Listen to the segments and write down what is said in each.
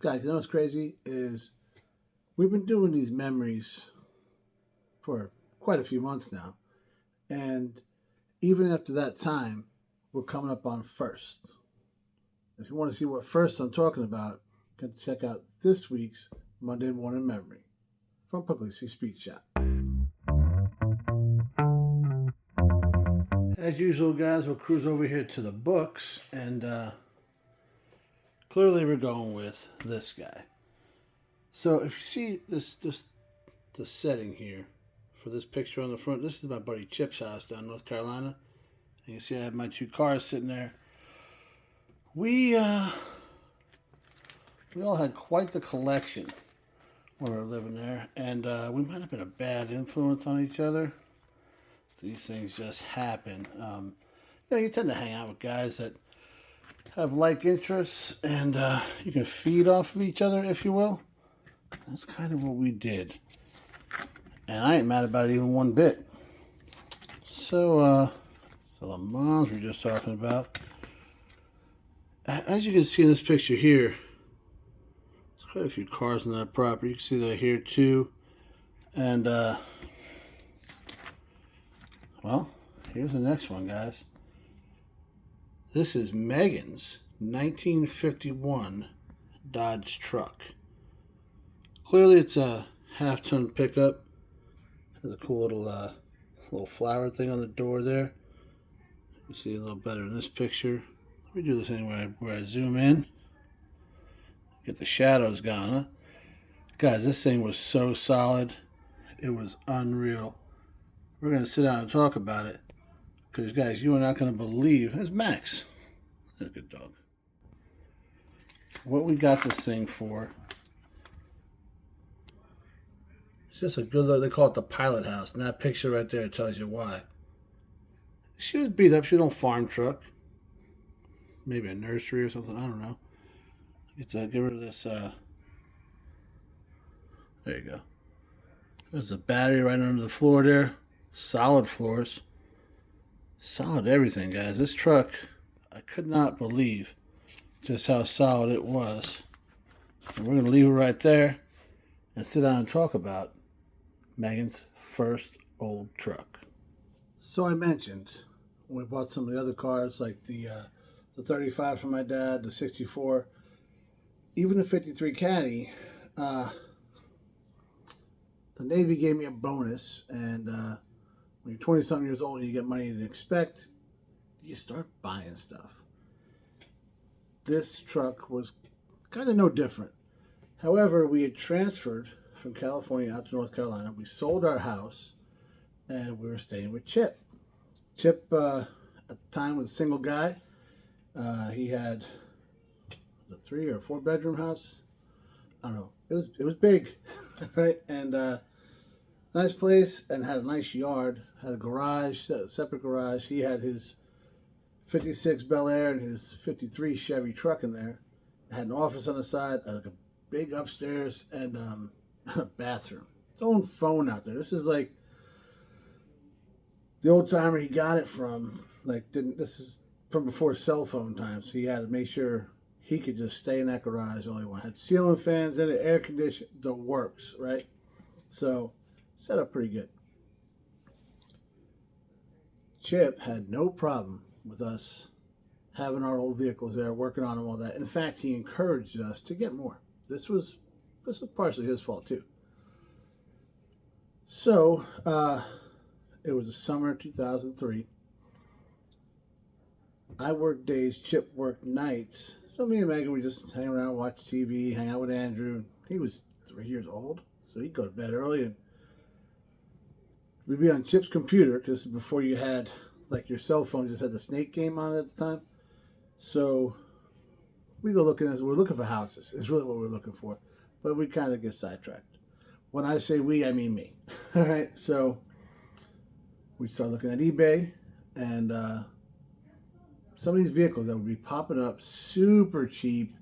Guys, you know what's crazy is we've been doing these memories for quite a few months now, and even after that time, we're coming up on first. If you want to see what first I'm talking about, you can check out this week's Monday Morning Memory from Pugliese Speed Shop. As usual, guys, we'll cruise over here to the books, and clearly we're going with this guy. So if you see this the setting here for this picture on the front, this is my buddy Chip's house down in North Carolina. And you see I have my two cars sitting there. We all had quite the collection when we were living there, and we might have been a bad influence on each other. These things just happen. You tend to hang out with guys that have like interests, and you can feed off of each other, if you will. That's kind of what we did, and I ain't mad about it even one bit. So the moms we were just talking about. As you can see in this picture here, there's quite a few cars on that property. You can see that here too. And, well, here's the next one, guys. This is Megan's 1951 Dodge truck. Clearly it's a half-ton pickup. Has a cool little flower thing on the door there. You see a little better in this picture. Let me do this anyway where I zoom in. Get the shadows gone, huh? Guys, this thing was so solid. It was unreal. We're going to sit down and talk about it. Because, guys, you are not going to believe. It's Max. That's a good dog. What we got this thing for. It's just a good look. They call it the pilot house. And that picture right there tells you why. She was beat up. She had an old farm truck. Maybe a nursery or something. I don't know. Get rid of this. There you go. There's a battery right under the floor there. Solid floors. Solid everything, guys. This truck, I could not believe just how solid it was. And we're going to leave it right there and sit down and talk about Megan's first old truck. So I mentioned when we bought some of the other cars, like the 35 from my dad, the 64, even the 53 Caddy, the Navy gave me a bonus, and when you're 20-something years old and you get money you didn't expect, you start buying stuff. This truck was kind of no different. However, we had transferred from California out to North Carolina. We sold our house, and we were staying with Chip. Chip, at the time, was a single guy. He had a 3 or 4 bedroom house. I don't know. It was big, right? And nice place, and had a nice yard. Had a garage, a separate garage. He had his 56 Bel Air and his 53 Chevy truck in there. Had an office on the side, like a big upstairs, and a bathroom. His own phone out there. This is like the old timer he got it from. This is from before cell phone times. He had to make sure he could just stay in that garage all he wanted. Had ceiling fans in it, air conditioning, the works, right? So, set up pretty good. Chip had no problem with us having our old vehicles there, working on them, all that. In fact, he encouraged us to get more. This was partially his fault too. So, it was the summer of 2003. I worked days, Chip worked nights. So me and Megan would just hang around, watch TV, hang out with Andrew. He was 3 years old, so he'd go to bed early, and we'd be on Chip's computer, because before you had, like, your cell phone just had the Snake game on it at the time. So we go looking, we're looking for houses. It's really what we're looking for. But we kind of get sidetracked. When I say we, I mean me. All right, so we start looking at eBay, and some of these vehicles that would be popping up super cheap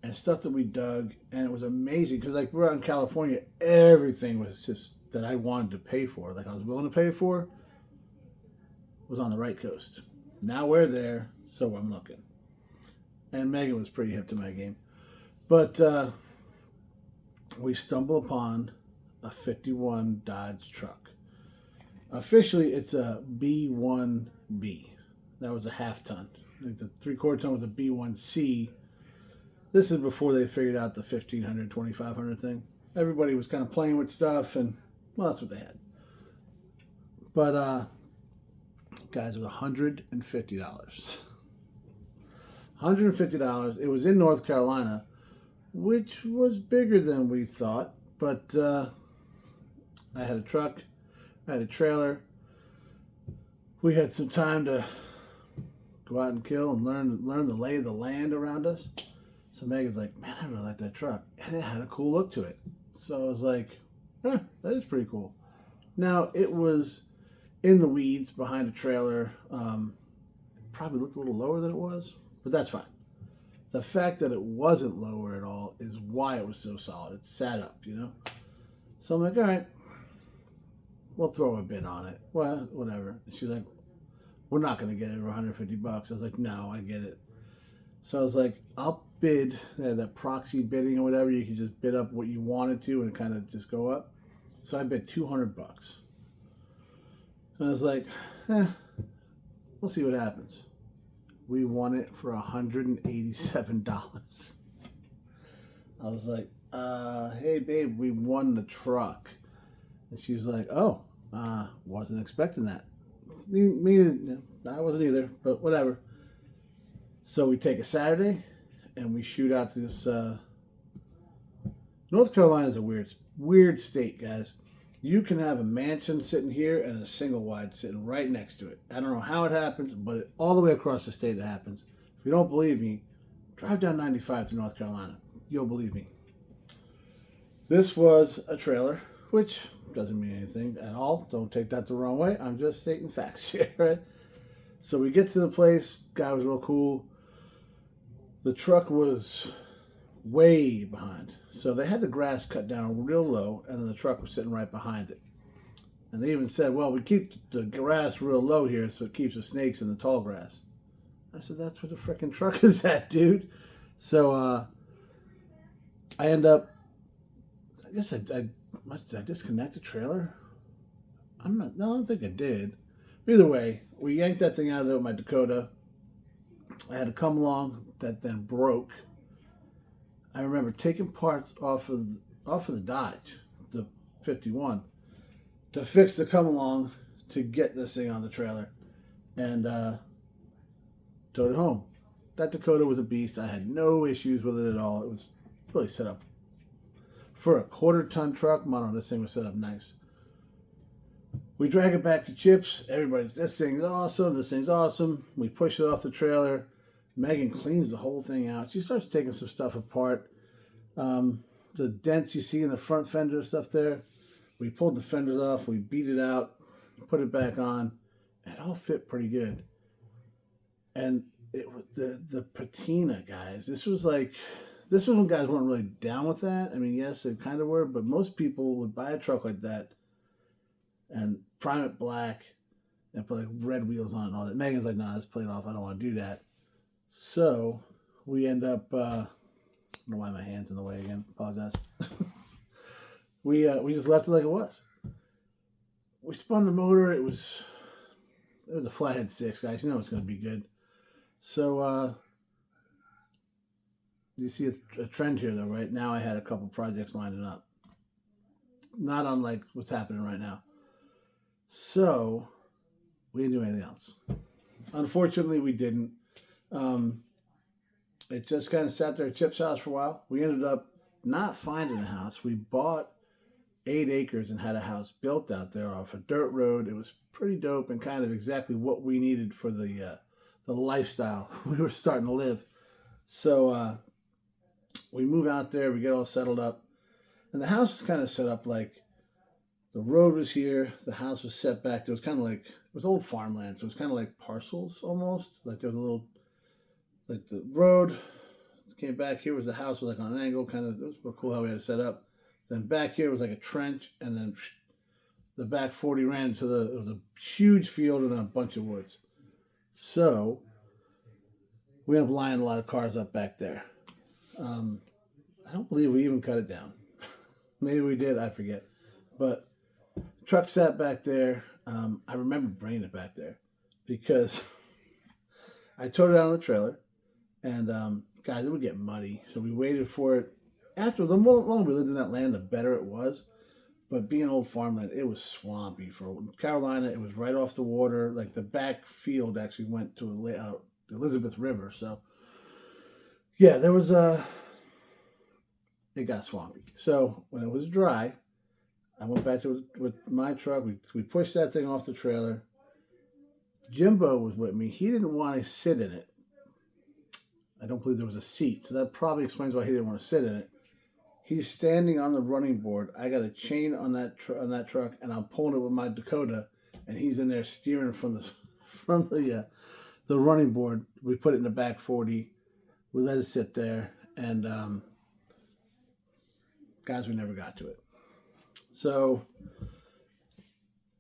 and stuff that we dug, and it was amazing because, like, we're out in California, everything was just that I wanted to pay for, like I was willing to pay for, was on the right coast. Now we're there, so I'm looking. And Megan was pretty hip to my game. But we stumble upon a 51 Dodge truck. Officially, it's a B1B. That was a half ton. Like the 3/4 ton was a B1C. This is before they figured out the 1500, 2500 thing. Everybody was kind of playing with stuff, and well, that's what they had. But guys, it was $150. $150. It was in North Carolina, which was bigger than we thought. But I had a truck, I had a trailer. We had some time to go out and kill and learn the lay of the land around us. So Megan's like, man, I really like that truck. And it had a cool look to it. So I was like, that is pretty cool. Now, it was in the weeds behind a trailer. Probably looked a little lower than it was, but that's fine. The fact that it wasn't lower at all is why it was so solid. It sat up, you know? So I'm like, all right, we'll throw a bid on it. Well, whatever. And she's like, we're not going to get it for $150. I was like, no, I get it. So I was like, I'll bid, that proxy bidding or whatever. You can just bid up what you wanted to and kind of just go up. So I bid $200. And I was like, we'll see what happens. We won it for $187. I was like, hey babe, we won the truck. And she's like, oh, wasn't expecting that. Me, I wasn't either, but whatever. So we take a Saturday and we shoot out to this. North Carolina is a weird state, guys. You can have a mansion sitting here and a single wide sitting right next to it. I don't know how it happens, but all the way across the state it happens. If you don't believe me, drive down 95 to North Carolina. You'll believe me. This was a trailer, which doesn't mean anything at all. Don't take that the wrong way. I'm just stating facts here, right? So we get to the place. Guy was real cool. The truck was way behind. So they had the grass cut down real low, and then the truck was sitting right behind it. And they even said, well, we keep the grass real low here so it keeps the snakes in the tall grass. I said, that's where the freaking truck is at, dude. So I end up, I guess did I disconnect the trailer? I don't think I did. Either way, we yanked that thing out of there with my Dakota. I had to come along that then broke. I remember taking parts off of the Dodge, the 51, to fix the come along to get this thing on the trailer, and towed it home. That Dakota was a beast. I had no issues with it at all. It was really set up for a 1/4 ton truck. Man, this thing was set up nice. We drag it back to Chips. Everybody's, this thing's awesome. This thing's awesome. We push it off the trailer. Megan cleans the whole thing out. She starts taking some stuff apart. The dents you see in the front fender stuff there, we pulled the fenders off. We beat it out, put it back on, and it all fit pretty good. And it was the patina, guys. This was when guys weren't really down with that. I mean, yes, they kind of were, but most people would buy a truck like that and prime it black and put like red wheels on it and all that. Megan's like, nah, let's play it off. I don't want to do that. So we end up, I don't know why my hand's in the way again. Apologize. We just left it like it was. We spun the motor. It was a flathead 6, guys. You know it's going to be good. So you see a trend here, though, right? Now I had a couple projects lining up. Not unlike what's happening right now. So we didn't do anything else. Unfortunately, we didn't. It just kind of sat there at Chip's house for a while. We ended up not finding a house. We bought 8 acres and had a house built out there off a dirt road. It was pretty dope and kind of exactly what we needed for the lifestyle we were starting to live. So we move out there. We get all settled up. And the house was kind of set up like the road was here. The house was set back. There was kind of like, it was old farmland. So it was kind of like parcels almost. Like there was a little, like the road came back here was the house was like on an angle. Kind of, it was pretty cool how we had it set up. Then back here was like a trench. And then the back 40 ran into it was a huge field and then a bunch of woods. So we ended up lining a lot of cars up back there. I don't believe we even cut it down. Maybe we did, I forget. But truck sat back there. I remember bringing it back there because I towed it out on the trailer, and guys, it would get muddy, so we waited for it. After the longer we lived in that land, the better it was. But being old farmland, it was swampy. For Carolina, it was right off the water. Like the back field actually went to the Elizabeth River. So yeah, there was it got swampy. So when it was dry, I went back to it with my truck. We pushed that thing off the trailer. Jimbo was with me. He didn't want to sit in it. I don't believe there was a seat, so that probably explains why he didn't want to sit in it. He's standing on the running board. I got a chain on that truck, and I'm pulling it with my Dakota, and he's in there steering from the running board. We put it in the back 40. We let it sit there, and guys, we never got to it. So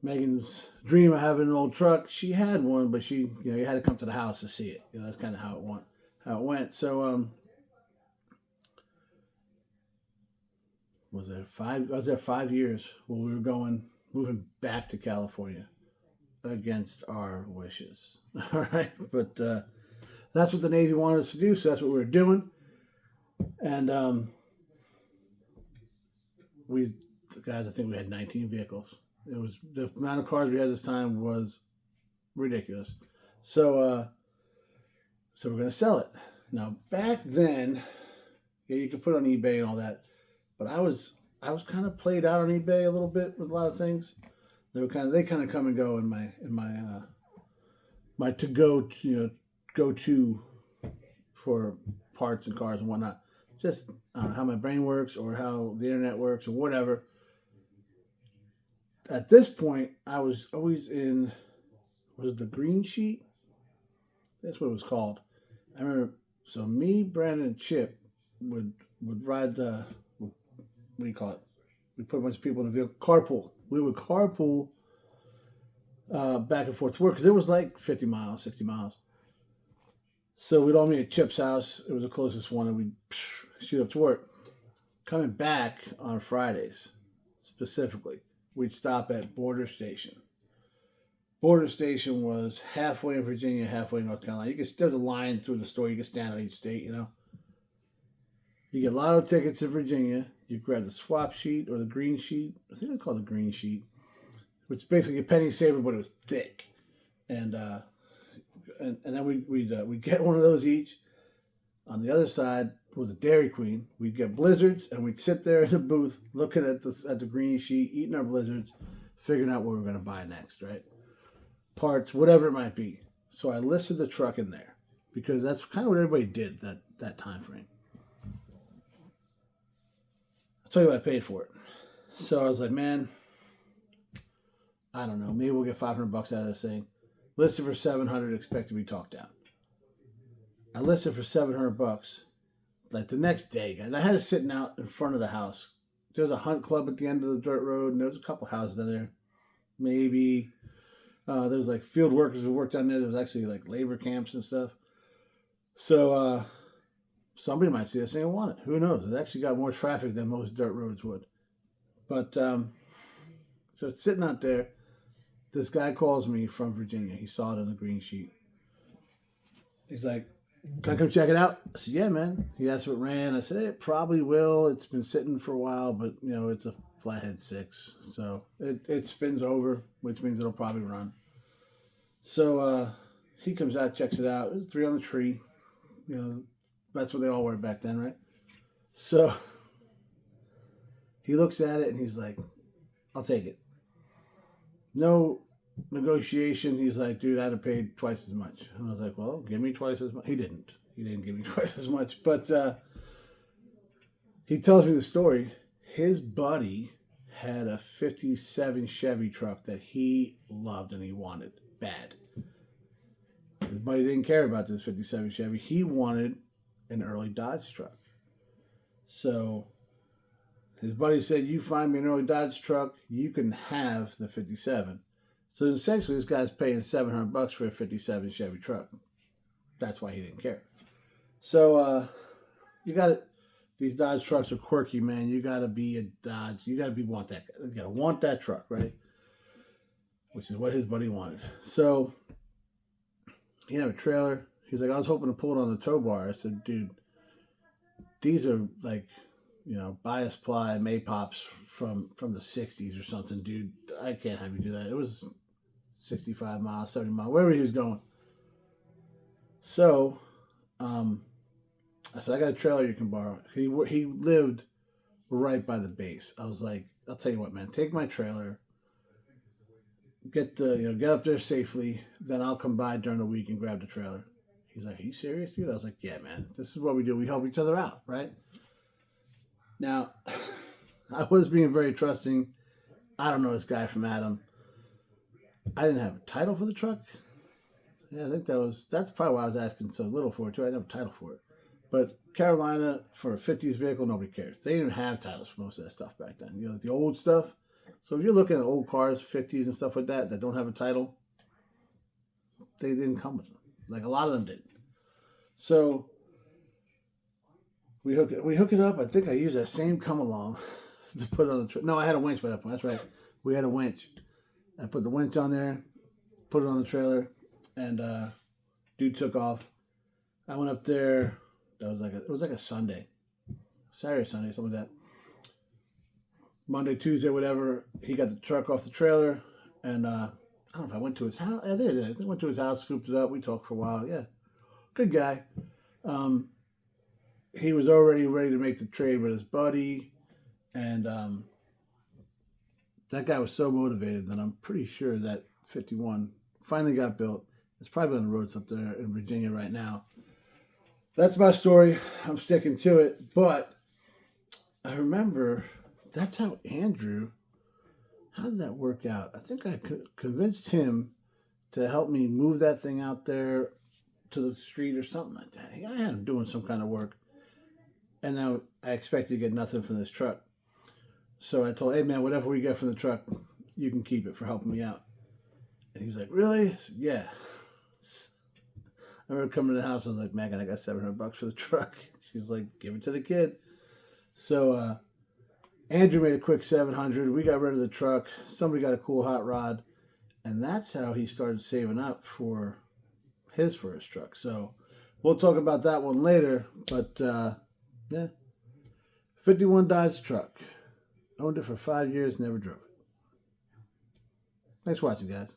Megan's dream of having an old truck, she had one, but you had to come to the house to see it. That's kind of how it went. So I was there 5 years while we were moving back to California against our wishes. All right, but that's what the Navy wanted us to do, so that's what we were doing. And guys, I think we had 19 vehicles. It was the amount of cars we had this time was ridiculous. So we're gonna sell it. Now back then, yeah, you could put it on eBay and all that, but I was kind of played out on eBay a little bit with a lot of things. They kind of come and go in my go to for parts and cars and whatnot. Just I don't know how my brain works or how the internet works or whatever. At this point, I was always in, was it the green sheet? That's what it was called. I remember. So me, Brandon, and Chip would ride. What do you call it? We put a bunch of people in a vehicle. Carpool. We would carpool back and forth to work because it was like 50 miles, 60 miles. So we'd all meet at Chip's house. It was the closest one, and we'd shoot up to work. Coming back on Fridays, specifically, we'd stop at Border Station. Border Station was halfway in Virginia, halfway in North Carolina. There's a line through the store. You can stand on each state, You get lotto tickets in Virginia. You grab the swap sheet or the green sheet. I think they call it the green sheet, which is basically a penny saver, but it was thick. And then we'd get one of those each. On the other side was a Dairy Queen. We'd get blizzards, and we'd sit there in the booth looking at the green sheet, eating our blizzards, figuring out what we were going to buy next, right? Parts, whatever it might be. So I listed the truck in there because that's kind of what everybody did that time frame. I'll tell you what I paid for it. So I was like, man, I don't know. Maybe we'll get $500 out of this thing. Listed for $700, expect to be talked down. I listed for $700. Like the next day, guys, I had it sitting out in front of the house. There was a hunt club at the end of the dirt road, and there was a couple houses down there. Maybe there was like field workers who worked down there. There was actually like labor camps and stuff. So somebody might see us and want it. Who knows? It actually got more traffic than most dirt roads would. But so it's sitting out there. This guy calls me from Virginia. He saw it on the green sheet. He's like, can I come check it out? I said, yeah, man. He asked if it ran. I said, it probably will. It's been sitting for a while, but, it's a flathead 6. So it spins over, which means it'll probably run. So he comes out, checks it out. There's 3 on the tree. That's what they all were back then, right? So he looks at it, and he's like, I'll take it. No negotiation. He's like, dude, I'd have paid twice as much. And I was like, well, give me twice as much. He didn't give me twice as much. But he tells me the story. His buddy had a 57 Chevy truck that he loved and he wanted bad. His buddy didn't care about this 57 Chevy. He wanted an early Dodge truck. So his buddy said, you find me an early Dodge truck, you can have the 57. So essentially, this guy's paying $700 for a 57 Chevy truck. That's why he didn't care. So you got it. These Dodge trucks are quirky, man. You gotta be a Dodge. You gotta want that. You gotta want that truck, right? Which is what his buddy wanted. So he had a trailer. He's like, I was hoping to pull it on the tow bar. I said, dude, these are like, bias ply Maypops from the '60s or something, dude. I can't have you do that. It was 65 miles, 70 miles, wherever he was going. So, I said, I got a trailer you can borrow. He lived right by the base. I was like, I'll tell you what, man, take my trailer, get up there safely, then I'll come by during the week and grab the trailer. He's like, are you serious, dude? I was like, yeah, man, this is what we do. We help each other out, right? Now, I was being very trusting. I don't know this guy from Adam. I didn't have a title for the truck. Yeah, I think that's probably why I was asking so little for it too. I didn't have a title for it. But Carolina, for a '50s vehicle, nobody cares. They didn't even have titles for most of that stuff back then. The old stuff. So if you're looking at old cars, '50s and stuff like that don't have a title, they didn't come with them. Like a lot of them didn't. So we hook it up. I think I used that same come along to put it on the truck. No, I had a winch by that point. That's right. We had a winch. I put the winch on there, put it on the trailer, and dude took off. I went up there. It was like a Sunday, Saturday, Sunday, something like that. Monday, Tuesday, whatever. He got the truck off the trailer, and I don't know if I went to his house. I did. I think I went to his house, scooped it up. We talked for a while. Yeah, good guy. He was already ready to make the trade with his buddy, and that guy was so motivated that I'm pretty sure that 51 finally got built. It's probably on the roads up there in Virginia right now. That's my story. I'm sticking to it. But I remember that's how how did that work out? I think I convinced him to help me move that thing out there to the street or something like that. I had him doing some kind of work. And now I expected to get nothing from this truck. So I told, hey, man, whatever we get from the truck, you can keep it for helping me out. And he's like, really? I said, yeah. I remember coming to the house. I was like, Megan, I got $700 for the truck. She's like, give it to the kid. So Andrew made a quick 700. We got rid of the truck. Somebody got a cool hot rod. And that's how he started saving up for his first truck. So we'll talk about that one later. But yeah, 51 Dodge truck. Owned it for 5 years, never drove it. Thanks for watching, guys.